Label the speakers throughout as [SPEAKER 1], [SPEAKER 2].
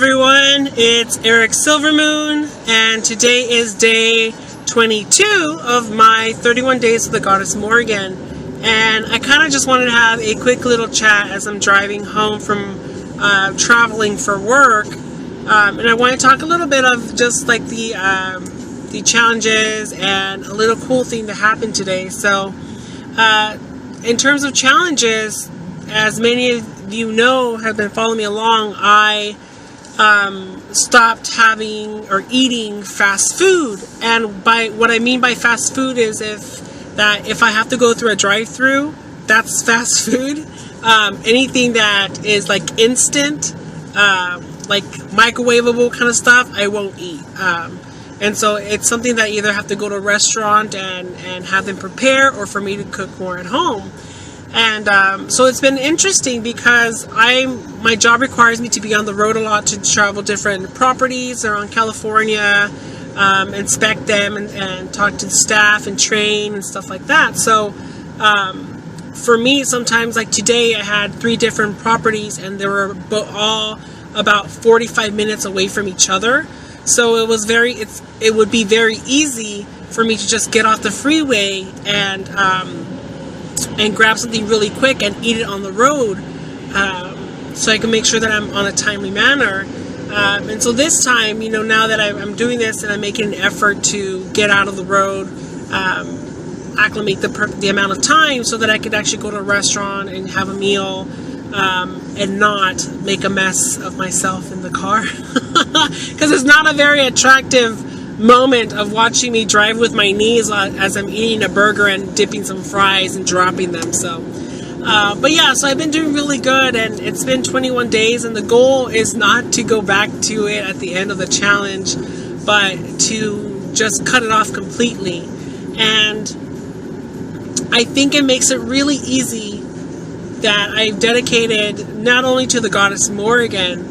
[SPEAKER 1] everyone, it's Eric Silvermoon, and today is day 22 of my 31 days with the goddess Morrigan. And I kind of just wanted to have a quick little chat as I'm driving home from traveling for work. And I want to talk a little bit of just like the challenges and a little cool thing that happened today. So in terms of challenges, as many of you know have been following me along, I stopped having or eating fast food. And by what I mean by fast food is if I have to go through a drive-through, that's fast food. Anything that is like instant, like microwavable kind of stuff, I won't eat. And so it's something that I either have to go to a restaurant and have them prepare, or for me to cook more at home. And so it's been interesting because my job requires me to be on the road a lot, to travel different properties around California, inspect them and talk to the staff and train and stuff like that. So for me, sometimes like today I had 3 different properties and they were all about 45 minutes away from each other. So it would be very easy for me to just get off the freeway and grab something really quick and eat it on the road, so I can make sure that I'm on a timely manner. And so this time, now that I'm doing this and I'm making an effort to get out of the road, acclimate the amount of time so that I could actually go to a restaurant and have a meal, and not make a mess of myself in the car. Because it's not a very attractive moment of watching me drive with my knees as I'm eating a burger and dipping some fries and dropping them. So but yeah, so I've been doing really good, and it's been 21 days, and the goal is not to go back to it at the end of the challenge, but to just cut it off completely. And I think it makes it really easy that I've dedicated not only to the goddess Morrigan,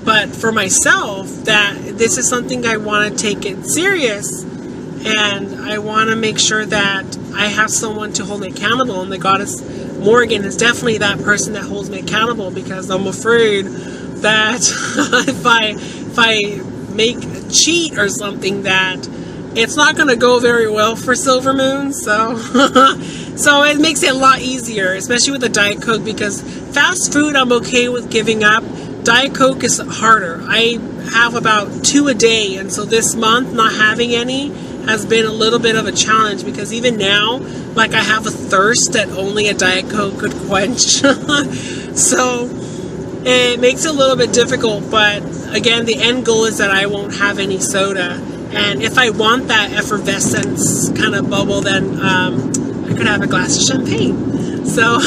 [SPEAKER 1] but for myself, that this is something I want to take it serious, and I want to make sure that I have someone to hold me accountable, and the goddess Morrigan is definitely that person that holds me accountable, because I'm afraid that if I make a cheat or something, that it's not going to go very well for Silvermoon. So so it makes it a lot easier, especially with the Diet Coke, because fast food I'm okay with giving up. Diet Coke is harder. I have about 2 a day, and so this month not having any has been a little bit of a challenge, because even now, like, I have a thirst that only a Diet Coke could quench. So it makes it a little bit difficult, but again, the end goal is that I won't have any soda. And if I want that effervescence kind of bubble, then I could have a glass of champagne. So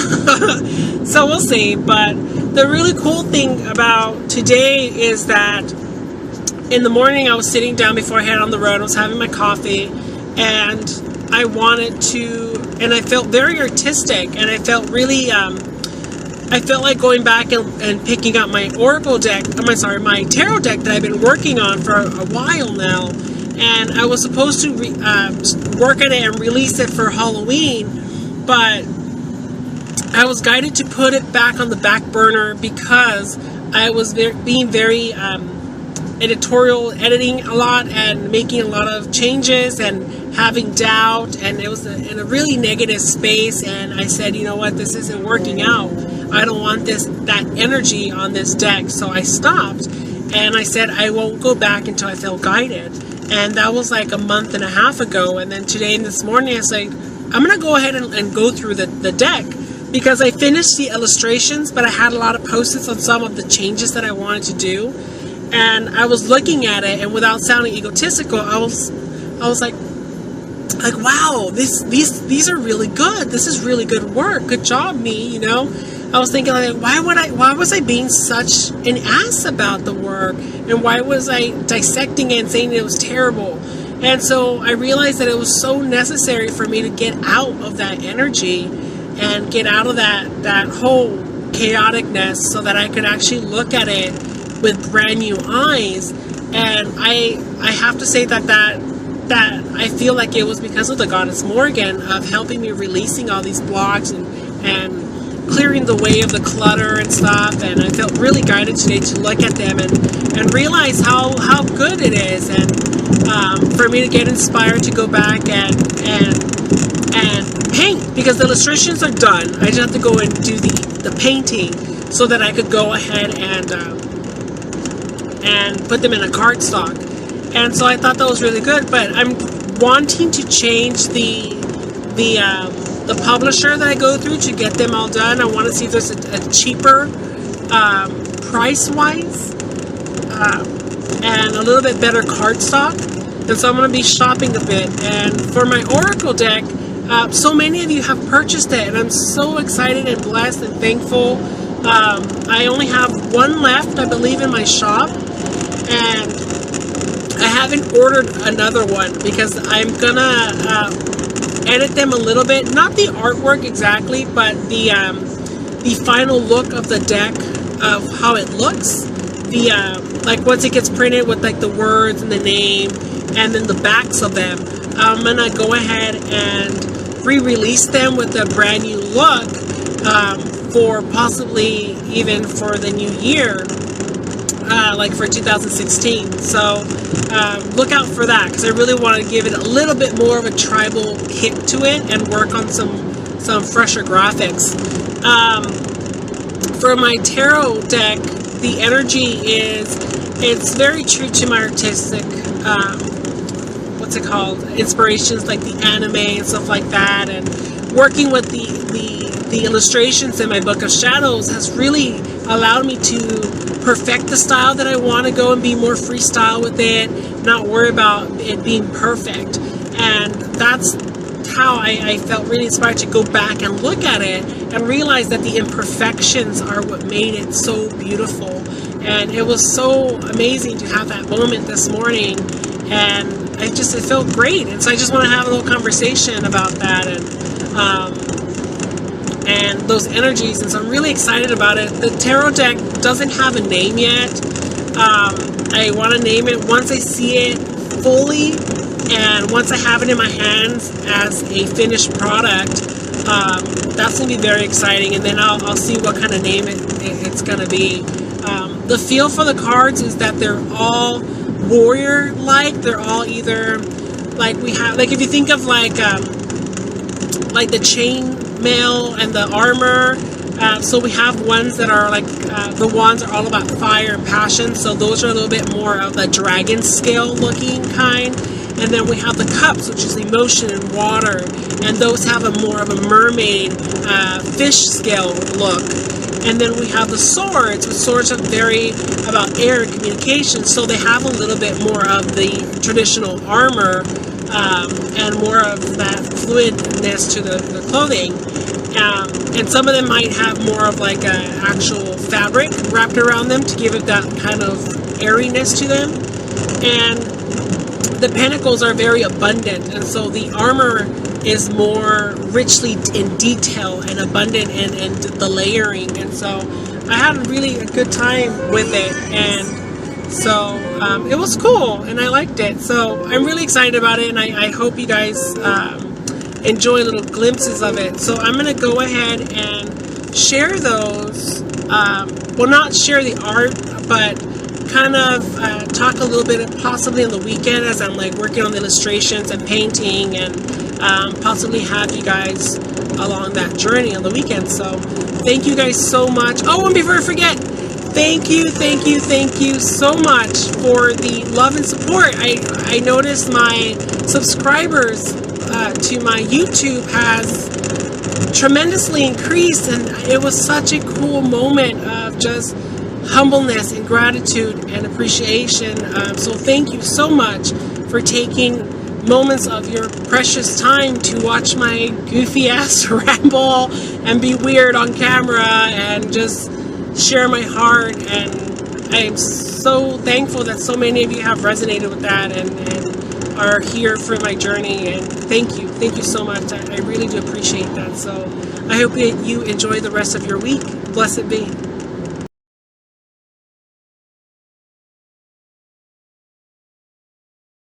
[SPEAKER 1] so we'll see. But the really cool thing about today is that in the morning I was sitting down before I head on the road. I was having my coffee, and I wanted to, and I felt very artistic, and I felt really, I felt like going back and picking up my oracle deck, my tarot deck that I've been working on for a while now. And I was supposed to work on it and release it for Halloween, but I was guided to put it back on the back burner because I was being very editorial, editing a lot and making a lot of changes and having doubt, and it was in a really negative space. And I said, you know what, this isn't working out. I don't want that energy on this deck. So I stopped, and I said I won't go back until I feel guided. And that was like a month and a half ago. And then today and this morning I said, I'm going to go ahead and go through the deck, because I finished the illustrations, but I had a lot of post-its on some of the changes that I wanted to do. And I was looking at it, and without sounding egotistical, I was like, wow, these are really good. This is really good work. Good job, me, I was thinking, like, why was I being such an ass about the work? And why was I dissecting it and saying it was terrible? And so I realized that it was so necessary for me to get out of that energy and get out of that whole chaoticness, so that I could actually look at it with brand new eyes. And I have to say that I feel like it was because of the goddess Morrigan, of helping me releasing all these blocks and clearing the way of the clutter and stuff, and I felt really guided today to look at them and realize how good it is, and for me to get inspired to go back and paint, because the illustrations are done. I just have to go and do the painting so that I could go ahead and put them in a cardstock. And so I thought that was really good, but I'm wanting to change the publisher that I go through to get them all done. I want to see if there's a cheaper price-wise and a little bit better cardstock. And so I'm going to be shopping a bit. And for my Oracle deck, so many of you have purchased it, and I'm so excited and blessed and thankful. I only have one left, I believe, in my shop, and I haven't ordered another one because I'm gonna edit them a little bit. Not the artwork exactly, but the final look of the deck, of how it looks. Like once it gets printed with like the words and the name, and then the backs of them, I'm gonna go ahead and re-release them with a brand new look for possibly even for the new year, like for 2016. So look out for that, because I really want to give it a little bit more of a tribal kick to it and work on some fresher graphics. For my tarot deck, the energy it's very true to my artistic what's it called, inspirations, like the anime and stuff like that, and working with the illustrations in my Book of Shadows has really allowed me to perfect the style that I want to go and be more freestyle with it, not worry about it being perfect. And that's how I felt really inspired to go back and look at it and realize that the imperfections are what made it so beautiful. And it was so amazing to have that moment this morning, and it felt great. And so I just want to have a little conversation about that and those energies. And so I'm really excited about it. The tarot deck doesn't have a name yet. I want to name it once I see it fully, and once I have it in my hands as a finished product. That's going to be very exciting, and then I'll see what kind of name it's going to be. The feel for the cards is that they're all warrior-like. They're all either like if you think of like the chain mail and the armor. So we have ones that are like the wands are all about fire and passion. So those are a little bit more of the dragon scale looking kind. And then we have the cups, which is emotion and water, and those have a more of a mermaid fish scale look. And then we have the swords, which swords are very about air and communication, so they have a little bit more of the traditional armor and more of that fluidness to the clothing. And some of them might have more of like an actual fabric wrapped around them to give it that kind of airiness to them. And the pentacles are very abundant, and so the armor is more richly in detail and abundant in the layering. And so I had really a good time with it, and so it was cool and I liked it. So I'm really excited about it, and I hope you guys enjoy little glimpses of it. So I'm going to go ahead and share those, well, not share the art, but kind of talk a little bit possibly on the weekend as I'm like working on the illustrations and painting, and possibly have you guys along that journey on the weekend. So thank you guys so much. Oh, and before I forget, thank you so much for the love and support. I noticed my subscribers to my YouTube has tremendously increased, and it was such a cool moment of just humbleness and gratitude and appreciation. So thank you so much for taking moments of your precious time to watch my goofy ass ramble and be weird on camera and just share my heart. And I am so thankful that so many of you have resonated with that and are here for my journey. And thank you so much. I really do appreciate that. So I hope that you enjoy the rest of your week. Blessed be.